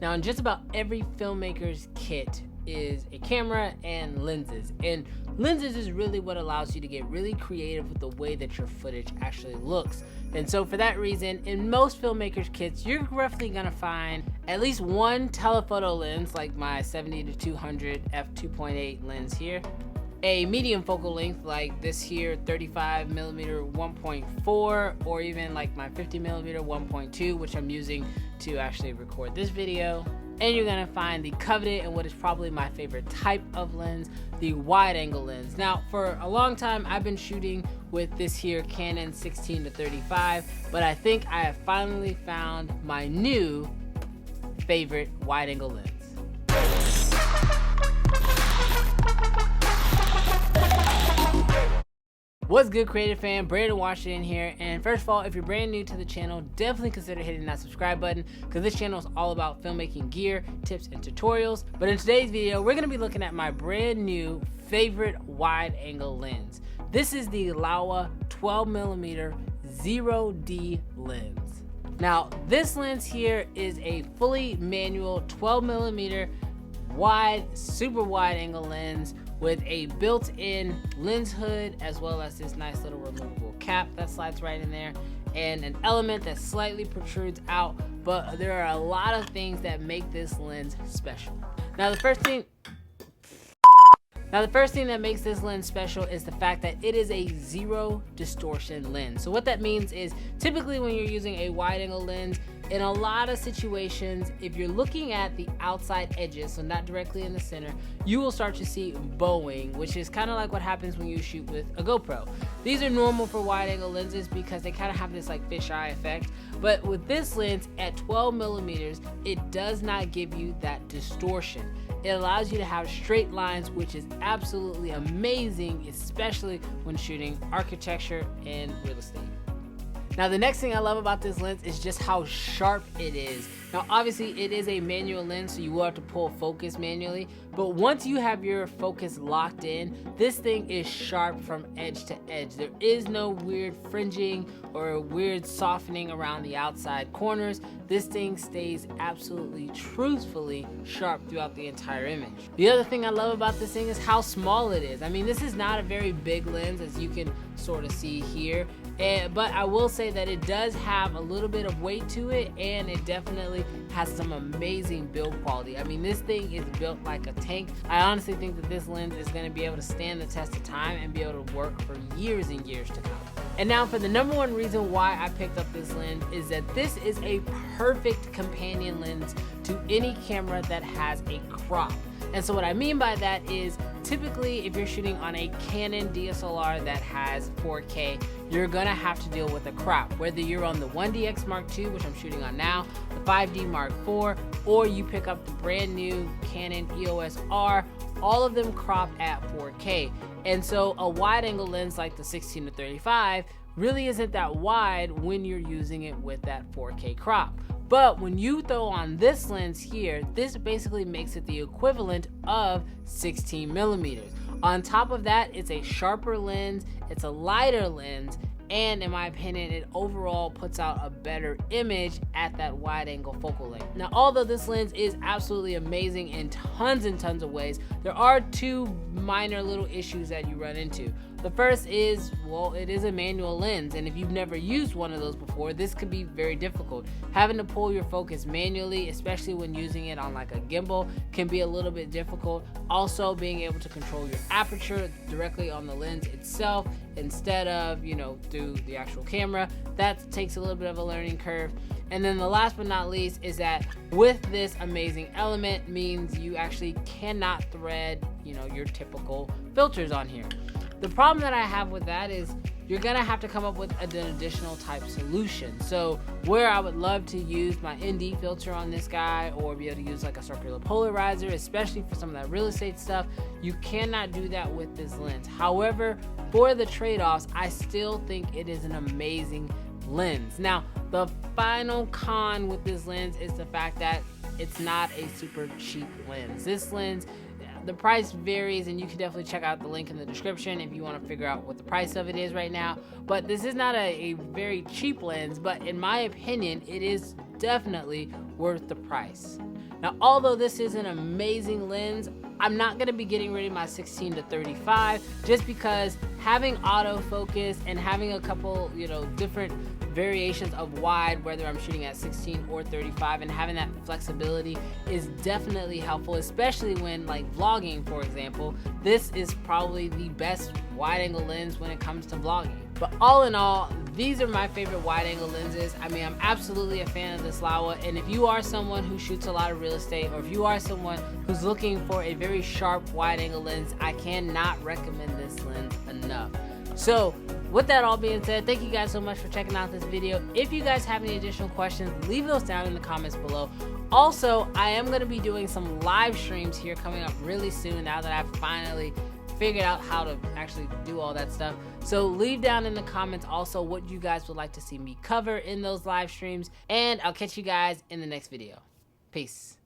Now, in just about every filmmaker's kit is a camera and lenses. And lenses is really what allows you to get really creative with the way that your footage actually looks. And so for that reason, in most filmmakers kits, you're roughly gonna find at least one telephoto lens, like my 70-200 f2.8 lens here, a medium focal length like this here 35mm 1.4, or even like my 50mm 1.2, which I'm using to actually record this video. And you're gonna find the coveted and what is probably my favorite type of lens, the wide angle lens. Now, for a long time, I've been shooting with this here Canon 16-35, but I think I have finally found my new favorite wide angle lens. What's good, creative fan? Brandon Washington here. And first of all, if you're brand new to the channel, definitely consider hitting that subscribe button, because this channel is all about filmmaking gear, tips, and tutorials. But in today's video, we're gonna be looking at my brand new favorite wide angle lens. This is the Laowa 12mm 0D lens. Now, this lens here is a fully manual 12mm wide, super wide angle lens with a built-in lens hood, as well as this nice little removable cap that slides right in there, and an element that slightly protrudes out. But there are a lot of things that make this lens special. Now the first thing that makes this lens special is the fact that it is a zero distortion lens. So what that means is, typically when you're using a wide angle lens, in a lot of situations, if you're looking at the outside edges, so not directly in the center, you will start to see bowing, which is kind of like what happens when you shoot with a GoPro. These are normal for wide angle lenses because they kind of have this like fisheye effect. But with this lens at 12mm, it does not give you that distortion. It allows you to have straight lines, which is absolutely amazing, especially when shooting architecture and real estate. Now, the next thing I love about this lens is just how sharp it is. Now, obviously it is a manual lens, so you will have to pull focus manually, but once you have your focus locked in, this thing is sharp from edge to edge. There is no weird fringing or weird softening around the outside corners. This thing stays absolutely truthfully sharp throughout the entire image. The other thing I love about this thing is how small it is. I mean, this is not a very big lens, as you can sort of see here, but I will say that it does have a little bit of weight to it, and it definitely has some amazing build quality. I mean, this thing is built like a tank. I honestly think that this lens is going to be able to stand the test of time and be able to work for years and years to come. And now for the number one reason why I picked up this lens is that this is a perfect companion lens to any camera that has a crop. And so what I mean by that is, typically if you're shooting on a Canon DSLR that has 4K, you're gonna have to deal with a crop. Whether you're on the 1DX Mark II, which I'm shooting on now, the 5D Mark IV, or you pick up the brand new Canon EOS R, all of them crop at 4K. And so a wide angle lens like the 16-35 really isn't that wide when you're using it with that 4K crop. But when you throw on this lens here, this basically makes it the equivalent of 16mm. On top of that, it's a sharper lens, it's a lighter lens, and in my opinion, it overall puts out a better image at that wide angle focal length. Now, although this lens is absolutely amazing in tons and tons of ways, there are two minor little issues that you run into. The first is, well, it is a manual lens, and if you've never used one of those before, this could be very difficult. Having to pull your focus manually, especially when using it on like a gimbal, can be a little bit difficult. Also, being able to control your aperture directly on the lens itself instead of, through the actual camera, that takes a little bit of a learning curve. And then the last but not least is that with this amazing element means you actually cannot thread, your typical filters on here. The problem that I have with that is you're gonna have to come up with an additional type solution. So where I would love to use my ND filter on this guy, or be able to use like a circular polarizer, especially for some of that real estate stuff, you cannot do that with this lens. However, for the trade-offs, I still think it is an amazing lens. Now, the final con with this lens is the fact that it's not a super cheap lens. This lens, the price varies, and you can definitely check out the link in the description if you want to figure out what the price of it is right now. But this is not a very cheap lens, but in my opinion, it is definitely worth the price. Now, although this is an amazing lens, I'm not gonna be getting rid of my 16 to 35 just because having autofocus and having a couple, different variations of wide, whether I'm shooting at 16 or 35, and having that flexibility is definitely helpful, especially when like vlogging, for example. This is probably the best wide angle lens when it comes to vlogging. But all in all, these are my favorite wide angle lenses. I mean, I'm absolutely a fan of this Laowa, and if you are someone who shoots a lot of real estate, or if you are someone who's looking for a very sharp wide angle lens, I cannot recommend this lens enough. So with that all being said, thank you guys so much for checking out this video. If you guys have any additional questions, leave those down in the comments below. Also, I am going to be doing some live streams here coming up really soon now that I've finally figured out how to actually do all that stuff. So leave down in the comments also what you guys would like to see me cover in those live streams, and I'll catch you guys in the next video. Peace.